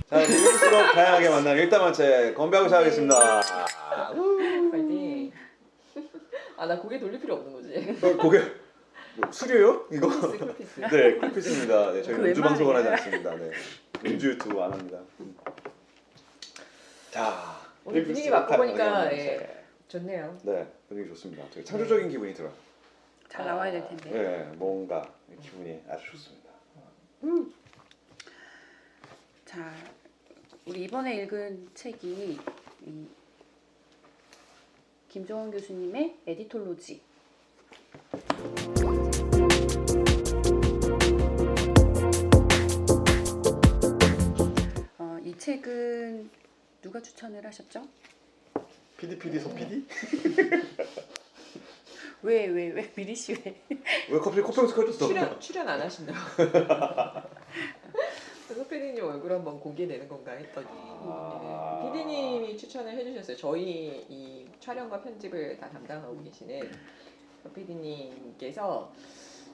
자, 읽을수록 다양하게 만나는 일담한채 건배하고 시작하겠습니다. 파이팅. 아, 나 고개 돌릴 필요 없는 거지. 고개 뭐, 술이에요? 이거? 쿨피스. 네, 쿨피스입니다. 네, 저희는 그 음주 방송을 하지 웬만하냐? 않습니다. 네, 음주 유튜브 안 합니다. 자, 오늘 읽을수록 분위기 바꿔보니까 다양하게 예, 만나는 좋네요. 네, 분위기 좋습니다. 되게 창조적인 기분이 들어요. 잘 나와야 될 텐데. 네, 뭔가 기분이 아주 좋습니다. 자, 우리 이번에 읽은 책이 이 김종원 교수님의 에디톨로지. 이 책은 누가 추천을 하셨죠? PD 소 PD? 왜 미리 씨 왜? 왜 갑자기 코평스 커졌어? 출연 안 하신다고. 그래서 PD님 얼굴 한번 공개되는 건가 했더니 PD님이 추천을 해주셨어요. 저희 이 촬영과 편집을 다 담당하고 계시는 PD님께서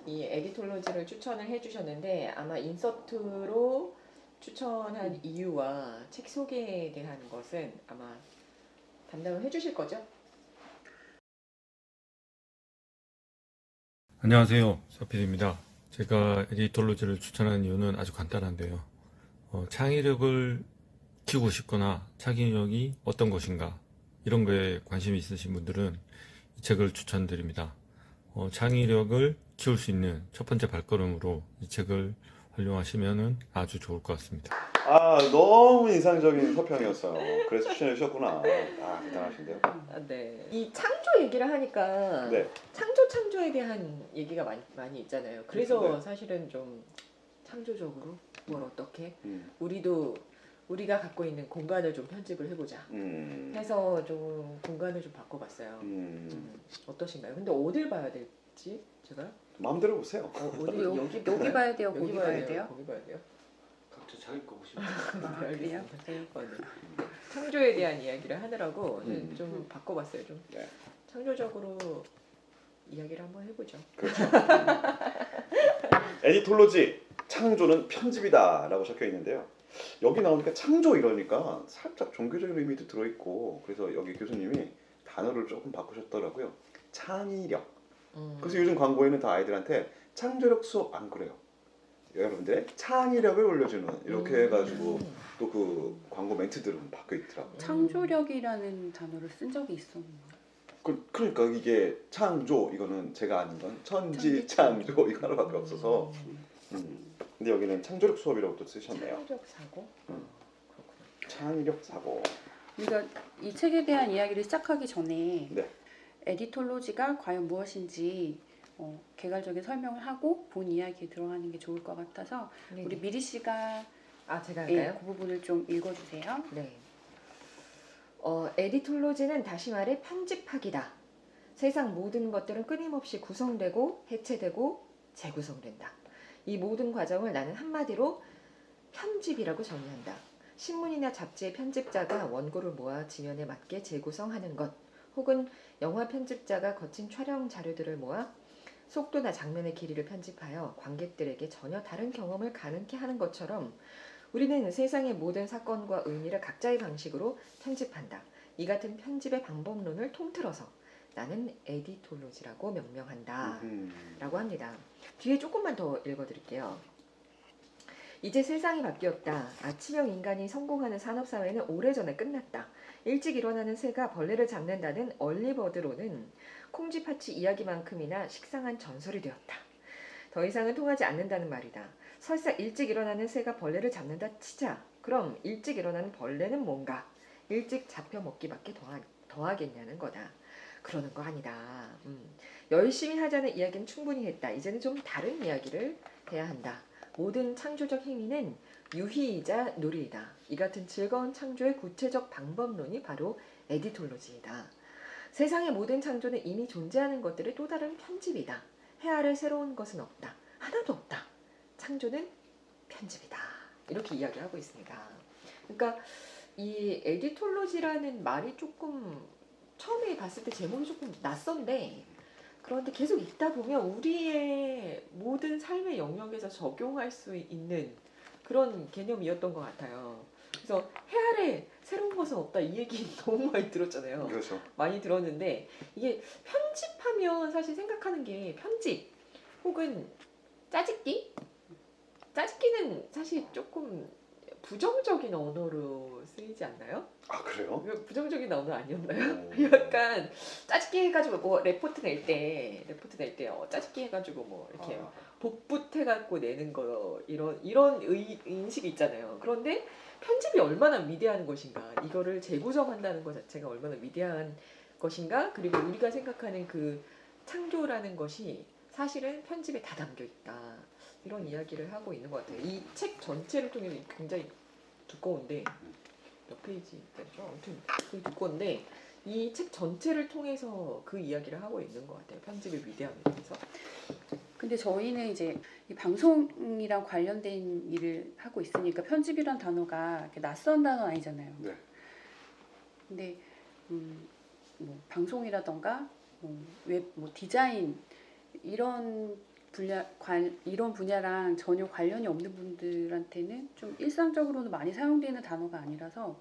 이 에디톨로지를 추천을 해주셨는데 아마 인서트로 추천한 이유와 책 소개에 대한 것은 아마 담당을 해주실 거죠? 안녕하세요, 서필입니다. 제가 에디톨로지를 추천한 이유는 아주 간단한데요. 창의력을 키우고 싶거나 창의력이 어떤 것인가 이런 거에 관심이 있으신 분들은 이 책을 추천드립니다. 창의력을 키울 수 있는 첫 번째 발걸음으로 이 책을 활용하시면 아주 좋을 것 같습니다. 아, 너무 인상적인 서평이었어요. 그래서 추천해 주셨구나. 아, 대단하신데요. 네. 이 창조 얘기를 하니까 네. 창조에 대한 얘기가 많이 있잖아요. 그래서 네. 사실은 좀 창조적으로 뭘 어떻게 음, 우리가 갖고 있는 공간을 좀 편집을 해보자 해서 좀 공간을 좀 바꿔봤어요. 어떠신가요? 근데 어딜 봐야 될지 제가 마음대로 보세요. 어디 여기 봐야 돼요, 여기 거기 봐야 돼요. 거기 봐야 돼요. 각자 자기 거 보시면 아, 그래요? 알겠습니다. 네. 창조에 대한 이야기를 하느라고 좀 바꿔봤어요. 좀 네. 창조적으로 이야기를 한번 해보죠. 그렇죠. 에디톨로지 창조는 편집이다라고 적혀 있는데요. 여기 나오니까 창조 이러니까 살짝 종교적인 의미도 들어있고 그래서 여기 교수님이 단어를 조금 바꾸셨더라고요. 창의력. 그래서 요즘 광고에는 다 아이들한테 창조력 수업 안 그래요. 여러분들의 창의력을 올려주는 이렇게 해가지고 또 그 광고 멘트들은 바뀌어 있더라고요. 창조력이라는 단어를 쓴 적이 있었는데. 그러니까 이게 창조 이거는 제가 아는 건 천지창조 이거 하나밖에 없어서 근데 여기는 창조력 수업이라고 또 쓰셨네요. 창조적 사고. 그렇구나. 창의력 사고. 그러니까 이 책에 대한 이야기를 시작하기 전에 네. 에디톨로지가 과연 무엇인지 개괄적인 설명을 하고 본 이야기에 들어가는 게 좋을 것 같아서 우리 미리 씨가 제가 할까요? 그 부분을 좀 읽어주세요. 네. 에디톨로지는 다시 말해 편집하기다. 세상 모든 것들은 끊임없이 구성되고 해체되고 재구성된다. 이 모든 과정을 나는 한마디로 편집이라고 정의한다. 신문이나 잡지의 편집자가 원고를 모아 지면에 맞게 재구성하는 것, 혹은 영화 편집자가 거친 촬영 자료들을 모아 속도나 장면의 길이를 편집하여 관객들에게 전혀 다른 경험을 가능케 하는 것처럼 우리는 세상의 모든 사건과 의미를 각자의 방식으로 편집한다. 이 같은 편집의 방법론을 통틀어서 나는 에디톨로지라고 명명한다. 라고 합니다. 뒤에 조금만 더 읽어드릴게요. 이제 세상이 바뀌었다. 아침형 인간이 성공하는 산업사회는 오래전에 끝났다. 일찍 일어나는 새가 벌레를 잡는다는 얼리버드로는 콩쥐팥이 이야기만큼이나 식상한 전설이 되었다. 더 이상은 통하지 않는다는 말이다. 설사 일찍 일어나는 새가 벌레를 잡는다 치자. 그럼 일찍 일어나는 벌레는 뭔가? 일찍 잡혀 먹기밖에 더하겠냐는 거다. 그러는 거 아니다. 열심히 하자는 이야기는 충분히 했다. 이제는 좀 다른 이야기를 해야 한다. 모든 창조적 행위는 유희이자 놀이이다. 이 같은 즐거운 창조의 구체적 방법론이 바로 에디톨로지이다. 세상의 모든 창조는 이미 존재하는 것들의 또 다른 편집이다. 해아를 새로운 것은 없다. 하나도 없다. 창조는 편집이다. 이렇게 이야기하고 있습니다. 그러니까 이 에디톨로지라는 말이 조금 처음에 봤을 때 제목이 조금 낯선데 그런데 계속 읽다 보면 우리의 모든 삶의 영역에서 적용할 수 있는 그런 개념이었던 것 같아요. 그래서 해 아래 새로운 것은 없다 이 얘기 너무 많이 들었잖아요. 그렇죠. 많이 들었는데 이게 편집하면 사실 생각하는 게 편집 혹은 짜집기? 짜집기는 사실 조금 부정적인 언어로 쓰이지 않나요? 아 그래요? 부정적인 언어 아니었나요? 오. 약간 짜집기 해가지고 뭐 레포트 낼 때 짜집기 해가지고 뭐 이렇게 아, 복붙해갖고 내는 거 이런 인식이 있잖아요. 그런데 편집이 얼마나 위대한 것인가, 이거를 재구성한다는 것 자체가 얼마나 위대한 것인가, 그리고 우리가 생각하는 그 창조라는 것이 사실은 편집에 다 담겨 있다. 이런 이야기를 하고 있는 것 같아요. 이 책 전체를 통해서 굉장히 두꺼운데 몇 페이지죠? 아무튼 되게 두꺼운데 이 책 전체를 통해서 그 이야기를 하고 있는 것 같아요. 편집의 위대함에 대해서. 근데 저희는 이제 이 방송이랑 관련된 일을 하고 있으니까 편집이란 단어가 이렇게 낯선 단어 아니잖아요. 네. 근데 뭐 방송이라던가 웹, 뭐 디자인 이런 이런 분야랑 전혀 관련이 없는 분들한테는 좀 일상적으로는 많이 사용되는 단어가 아니라서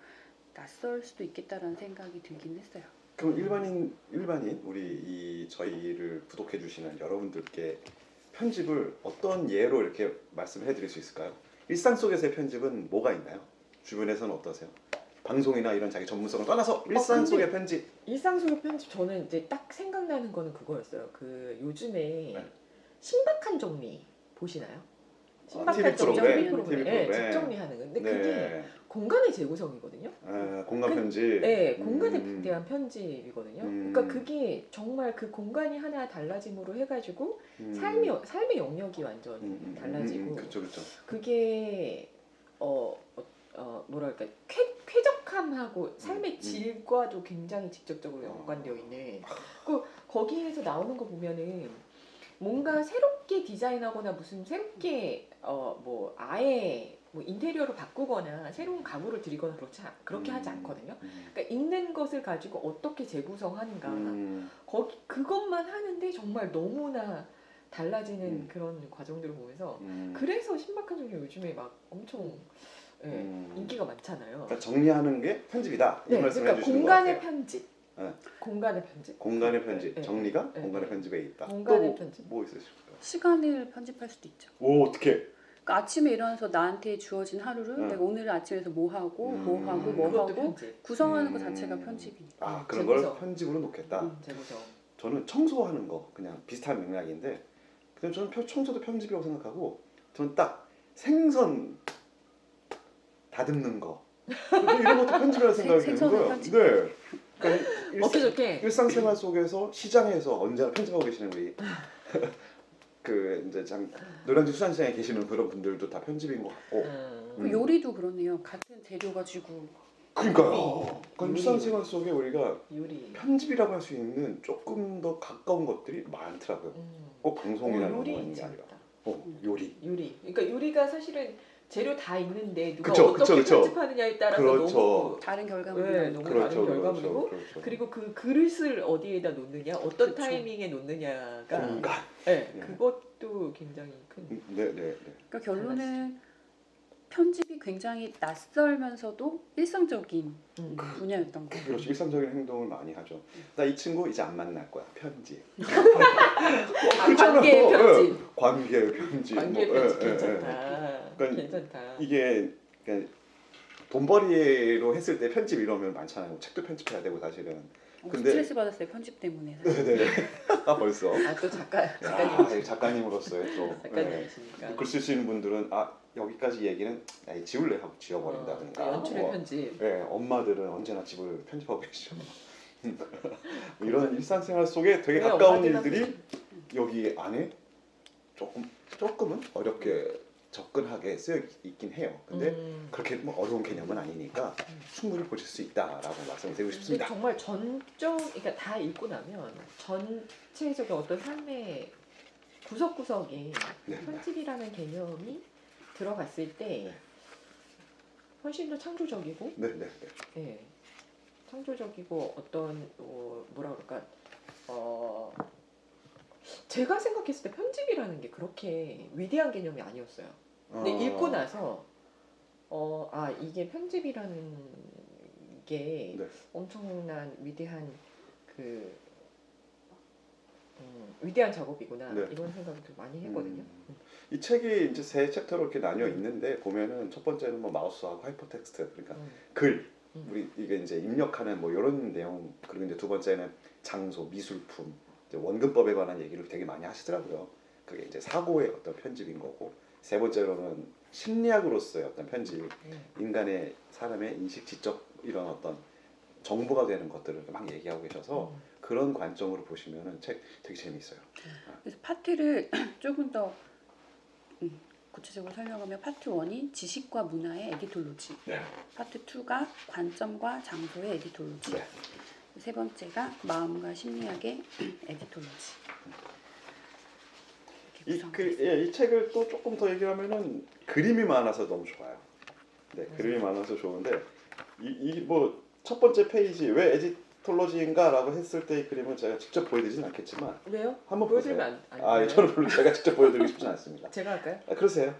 낯설 수도 있겠다라는 생각이 들긴 했어요. 그럼 일반인 우리 저희를 구독해 주시는 여러분들께 편집을 어떤 예로 이렇게 말씀을 해드릴 수 있을까요? 일상 속에서의 편집은 뭐가 있나요? 주변에서는 어떠세요? 방송이나 이런 자기 전문성을 떠나서 일상 근데 속의 편집. 일상 속의 편집, 저는 이제 딱 생각나는 거는 그거였어요. 그 요즘에 네. 신박한 정리 보시나요? TV 정리, 프로그램, TV 프로그램. TV 네, 프로그램. 집 정리하는 거. 근데 그게 네. 공간의 재구성이거든요. 공간 그- 편집. 네, 공간에 대한 편집이거든요. 음. 그러니까 그게 정말 그 공간이 하나 달라짐으로 해가지고 음. 삶의 영역이 완전 달라지고 그렇죠, 그렇죠. 그게 뭐랄까 쾌적함하고 삶의 질과도 굉장히 직접적으로 연관되어 있는. 거기에서 나오는 거 보면은 뭔가 새롭게 디자인하거나 무슨 새롭게 뭐 아예 뭐 인테리어를 바꾸거나 새로운 가구를 들이거나 그렇게 하지 않거든요. 그러니까 있는 것을 가지고 어떻게 재구성하는가, 그것만 하는데 정말 너무나 달라지는 그런 과정들을 보면서 그래서 신박한 정리 요즘에 막 엄청 인기가 많잖아요. 그러니까 정리하는 게 편집이다. 이 네, 말씀을 그러니까 해주시는 공간의 것 같아요. 편집, 네. 공간의 편집, 공간의 편집, 네, 정리가 네, 공간의 네. 편집에 있다. 공간의 또 편집. 뭐 있으실까요? 시간을 편집할 수도 있죠. 오, 어떻게? 그러니까 아침에 일어나서 나한테 주어진 하루를 내가 오늘 아침에서 뭐 하고 그것도 편집. 구성하는 것 자체가 편집이니까. 아, 그런 걸 재구성. 편집으로 놓겠다. 재구성. 저는 청소하는 거 그냥 비슷한 맥락인데, 그냥 저는 청소도 편집이라고 생각하고, 저는 딱 생선 다듬는 거 이런 것도 편집이라고 생각이 드는 생선을 거예요. 편집? 네. 그러니까 어떻게 일상생활 속에서 시장에서 언제나 편집하고 계시는 우리 그 이제 참 노량진 수산시장에 계시는 그런 분들도 다 편집인 것 같고. 그 요리도 그렇네요. 같은 재료 가지고 그러니까요. 그러니까 요리. 일상생활 속에 우리가 요리. 편집이라고 할 수 있는 조금 더 가까운 것들이 많더라고요. 꼭 방송이라는 요리 거 있는 게 아니라. 재밌다. 요리. 요리. 그러니까 요리가 사실은 재료 다 있는데 누가 그쵸, 어떻게 그쵸. 편집하느냐에 따라서 그렇죠. 너무 다른 결과물이 네, 나오고. 너무 다른 결과물이고, 그렇죠. 그리고 그 그릇을 어디에다 놓느냐, 어떤 그렇죠. 타이밍에 놓느냐가 공간. 네, 네. 그것도 굉장히 큰. 네. 그러니까 결론은 편집이 굉장히 낯설면서도 일상적인 분야였던 거예요. 그렇죠. 일상적인 행동을 많이 하죠. 나 이 친구 이제 안 만날 거야. 편집. 관계의 편집. 관계의 편집. 관계의 뭐, 편집 예, 예, 괜찮다. 그러니까 괜찮다. 이게 그러니까 돈벌이로 했을 때 편집 이러면 많잖아요. 책도 편집해야 되고 사실은. 근데- 스트레스 받았어요 편집 때문에. 네네. 아 벌써. 또 작가님. 작가님으로서의 또 작가님이시니까. 글 쓰시는 분들은 여기까지 얘기는 지울래 하고 지워버린다든가. 연출의 편집. 엄마들은 언제나 집을 편집하고 계시죠. 이런 일상생활 속에 되게 왜 가까운 엄마들만 일들이 여기 안에 조금은 어렵게 접근하게 쓰여 있긴 해요. 근데 그렇게 뭐 어려운 개념은 아니니까 충분히 보실 수 있다라고 말씀을 드리고 싶습니다. 정말 그러니까 다 읽고 나면 전체적인 어떤 삶의 구석구석에 네. 편집이라는 개념이 들어갔을 때 훨씬 더 창조적이고, 네. 예, 창조적이고 어떤 뭐라 그럴까, 제가 생각했을 때 편집이라는 게 그렇게 위대한 개념이 아니었어요. 근데 읽고 나서 이게 편집이라는 게 네. 엄청난 위대한 위대한 작업이구나 네. 이런 생각을 좀 많이 했거든요. 이 책이 이제 세 챕터로 이렇게 나뉘어 있는데 보면은 첫 번째는 뭐 마우스하고 하이퍼텍스트 그러니까 글 우리 이게 이제 입력하는 뭐 이런 내용 그리고 이제 두 번째는 장소 미술품 이제 원근법에 관한 얘기를 되게 많이 하시더라고요. 그게 이제 사고의 어떤 편집인 거고 세 번째로는 심리학으로서의 어떤 편집 인간의 사람의 인식 지적 이런 어떤 정보가 되는 것들을 막 얘기하고 계셔서 그런 관점으로 보시면은 책 되게 재미있어요. 그래서 파트를 조금 더 구체적으로 설명하면 파트 1이 지식과 문화의 에디톨로지, 네. 파트 2가 관점과 장소의 에디톨로지, 네. 세 번째가 마음과 심리학의 에디톨로지. 이렇게 구성되어 있습니다. 이 책을 또 조금 더 얘기하면은 그림이 많아서 너무 좋아요. 네, 그림이 많아서 좋은데 이 뭐 첫 번째 페이지 왜 에디톨로지인가라고 했을 때 이 그림은 제가 직접 보여드리진 않겠지만 왜요? 한번 보세요. 보여드리면 안 아, 돼요? 저는 별로 제가 직접 보여드리고 싶진 않습니다. 제가 할까요? 아, 그러세요.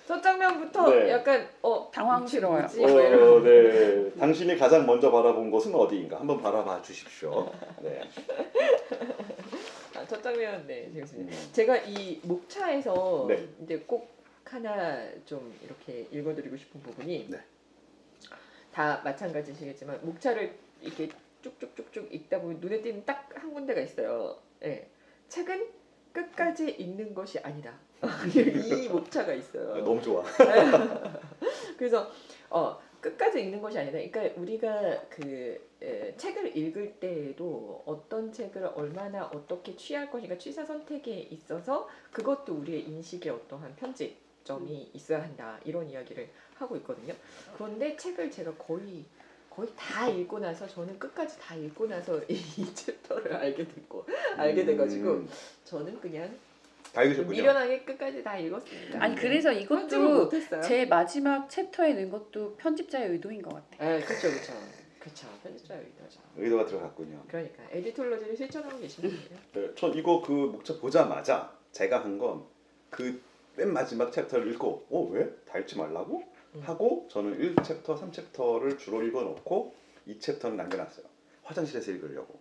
첫 장면부터 네. 약간 당황스러워요. 이게 뭐지? 뭐 이런. 네. 당신이 가장 먼저 바라본 곳은 어디인가? 한번 바라봐 주십시오. 네. 첫 장면 네 재밌습니다. 음. 제가 이 목차에서 네. 이제 꼭 하나 좀 이렇게 읽어드리고 싶은 부분이 네. 다 마찬가지시겠지만 목차를 이렇게 쭉쭉쭉쭉 읽다 보면 눈에 띄는 딱 한 군데가 있어요. 네. 책은 끝까지 읽는 것이 아니다. 이 목차가 있어요. 아, 너무 좋아. 그래서 끝까지 읽는 것이 아니다. 그러니까 우리가 책을 읽을 때에도 어떤 책을 얼마나 어떻게 취할 것인가 취사 선택에 있어서 그것도 우리의 인식의 어떠한 편집점이 있어야 한다. 이런 이야기를 하고 있거든요. 그런데 책을 제가 거의 다 읽고 나서 저는 끝까지 다 읽고 나서 이 챕터를 알게 돼가지고 저는 그냥 다 읽으셨군요. 미련하게 끝까지 다 읽었습니다. 아니 그래서 편집을 이것도 못했어요. 제 마지막 챕터에 넣은 것도 편집자의 의도인 것 같아요. 그렇죠. 편집자의 의도죠. 의도가 들어갔군요. 그러니까 에디톨로지를 실천하고 계시는 거예요. 네, 전 이거 그 목차 보자마자 제가 한 건 그 맨 마지막 챕터를 읽고 왜? 다 읽지 말라고? 하고 저는 1챕터, 3챕터를 주로 읽어놓고 2챕터는 남겨놨어요. 화장실에서 읽으려고.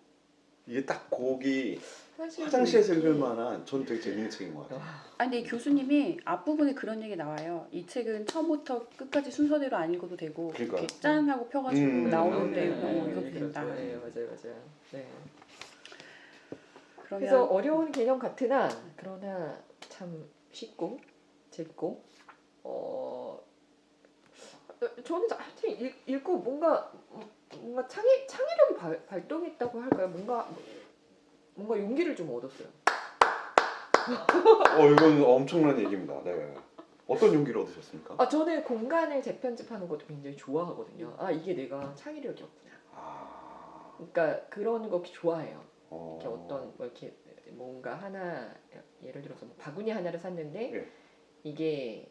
이게 딱 곡이 화장실에서 읽을 만한 전 되게 재밌는 책인 것 같아요. 아니 근데 교수님이 앞부분에 그런 얘기 나와요. 이 책은 처음부터 끝까지 순서대로 안 읽어도 되고 그러니까요. 이렇게 짠 하고 펴가지고 나오는데 읽어도 그렇죠. 된다. 네, 맞아요. 네. 그러면 그래서 어려운 개념 같으나 그러나 참 쉽고 재밌고 저는 하여튼 읽고 뭔가 창의력이 발동했다고 할까요? 뭔가 용기를 좀 얻었어요. 이건 엄청난 얘기입니다. 네. 어떤 용기를 얻으셨습니까? 저는 공간을 재편집하는 것도 굉장히 좋아하거든요. 이게 내가 창의력이었구나. 그러니까 그런 거 좋아해요. 이렇게 어떤 뭐 이렇게 뭔가 하나 예를 들어서 뭐 바구니 하나를 샀는데 예. 이게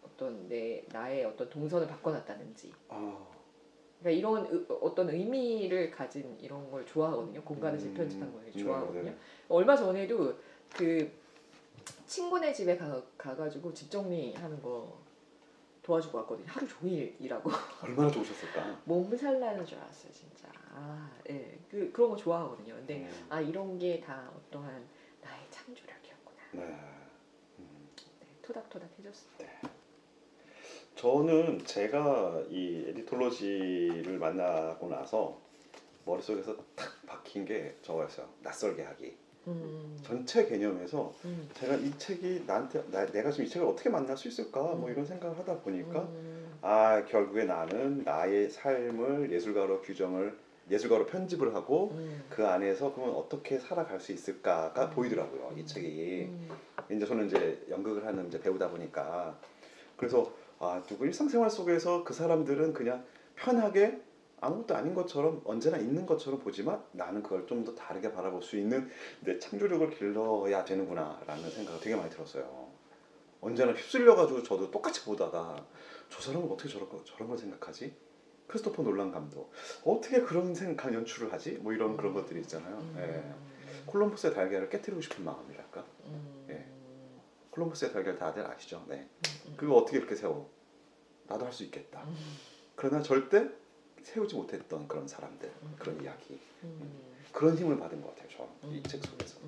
어떤 나의 어떤 동선을 바꿔놨다든지. 그러니까 이런 어떤 의미를 가진 이런 걸 좋아하거든요. 공간을 재편집하는 걸 좋아하거든요. 네. 얼마 전에도 그 친구네 집에 가가지고 집 정리하는 거 도와주고 왔거든요. 하루 종일 일하고. 얼마나 좋으셨을까? 몸살 나는 줄 알았어요, 진짜. 예. 그런 거 좋아하거든요. 근데 이런 게 다 어떠한 나의 창조력이었구나. 네. 토닥토닥 해줬습니다. 저는 제가 이 에디톨로지를 만나고 나서 머릿속에서 탁 박힌 게 저거였어요. 낯설게 하기. 전체 개념에서 제가 이 책이 내가 지금 이 책을 어떻게 만날 수 있을까 뭐 이런 생각을 하다 보니까 결국에 나는 나의 삶을 예술가로 편집을 하고 그 안에서 그러면 어떻게 살아갈 수 있을까가 보이더라고요. 이 책이. 이제 저는 이제 연극을 하는 이제 배우다 보니까 그래서 누구 일상생활 속에서 그 사람들은 그냥 편하게 아무것도 아닌 것처럼 언제나 있는 것처럼 보지만 나는 그걸 좀 더 다르게 바라볼 수 있는 내 창조력을 길러야 되는구나 라는 생각이 되게 많이 들었어요. 언제나 휩쓸려가지고 저도 똑같이 보다가 저 사람은 어떻게 저런 걸 생각하지? 크리스토퍼 놀란 감독 어떻게 그런 연출을 하지? 뭐 이런 그런 것들이 있잖아요. 예. 콜럼버스의 달걀을 깨트리고 싶은 마음이랄까. 예. 콜럼버스의 달걀 다들 아시죠? 네. 그거 어떻게 이렇게 세워? 나도 할 수 있겠다. 그러나 절대 세우지 못했던 그런 사람들, 그런 이야기. 그런 힘을 받은 것 같아요. 저는 이 책 속에서.